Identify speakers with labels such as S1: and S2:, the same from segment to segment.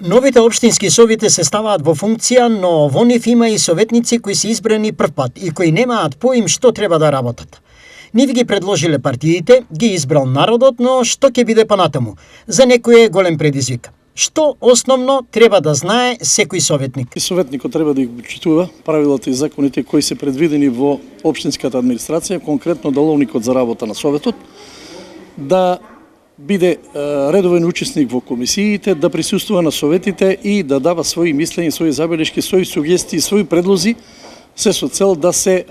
S1: Новите општински совети се ставаат во функција, но во нив има и советници кои се избрани првпат и кои немаат поим што треба да работат. Нив ги предложиле партиите, ги избрал народот, но што ќе биде понатаму? За некој е голем предизвик. Што основно треба да знае секој советник?
S2: Советникот треба да ги почитува правилата и законите кои се предвидени во општинската администрација, конкретно деловникот за работа на советот, да биде редовен учесник во комисиите, да присуствува на советите и да дава своји мислења, своји забелешки, своји сугестии, своји предлози, се со цел да се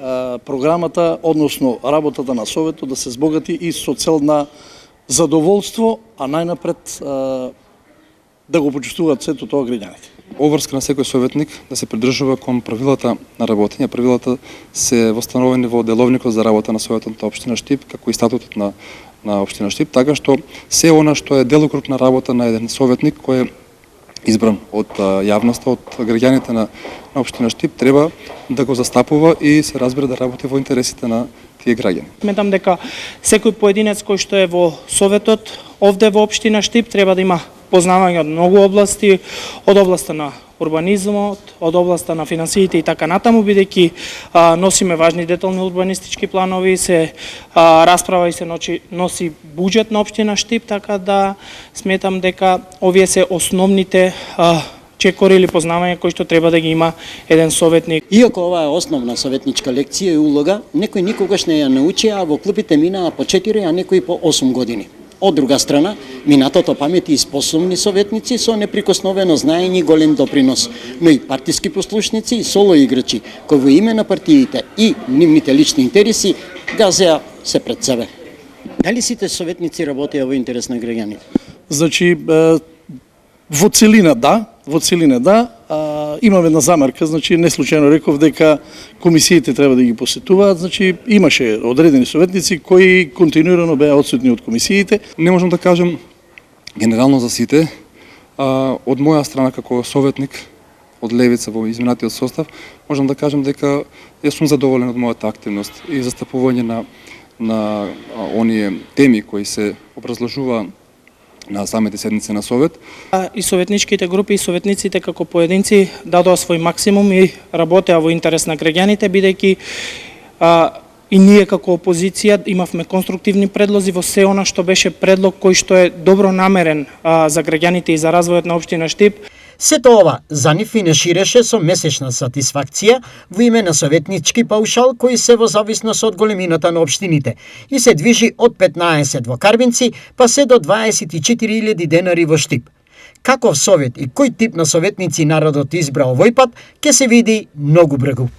S2: програмата, односно работата на советот да се збогати и со цел на задоволство, а најнапред да го почувствуваат сето тоа граѓаните.
S3: Обврска на секој советник да се придржува кон правилата на работење. Правилата се восстановени во деловникот за работа на Советот на општина Штип, како и статутот на општина Штип, така што се она што е делокруг на работа на еден советник кој е избран од јавноста, од граѓаните на општина Штип, треба да го застапува и се разбира да работи во интересите на тие граѓани.
S4: Сметам дека секој поединец кој што е во советот овде во општина Штип треба да има познавање од многу области, од областа на урбанизмот, од областа на финансиите и така натаму, бидејќи носиме важни детални урбанистички планови, се расправа и се носи буџет на општина Штип, така да сметам дека овие се основните чекори или познавања кои што треба да ги има еден советник.
S5: Иако ова е основна советничка лекција и улога, некои никогаш не ја научија, а во клупите минаа по 4, а некои по 8 години. Од друга страна, минатото памети и способни советници со неприкосновено знаење и голем допринос, но и партиски послушници и соло играчи, кои во име на партиите и нивните лични интереси газеа се пред себе. Дали сите советници работеа во интерес на граѓаните?
S2: Значи, во целина да, имам една замерка, значи не случајно реков дека комисиите треба да ги посетуваат, значи имаше одредени советници кои континуирано беа отсутни од комисиите.
S3: Не можам да кажам генерално за сите, од моја страна како советник од левица во изменатиот состав, можам да кажам дека јас сум задоволен од мојата активност и застапување на оние теми кои се образложува на самите седници на совет.
S4: И советничките групи и советниците како поединци дадоа свој максимум и работеа во интерес на граѓаните, бидејќи и ние како опозиција имавме конструктивни предлози во се она што беше предлог кој што е добро намерен за граѓаните и за развојот на општина Штип.
S1: Сето ова за нив и не ширеше со месечна сатисфакција во име на советнички паушал кои се во зависност од големината на општините и се движи од 15 во Карбинци па се до 24.000 денари во Штип. Каков совет и кој тип на советници народот избрал овој пат, ќе се види многу брзо.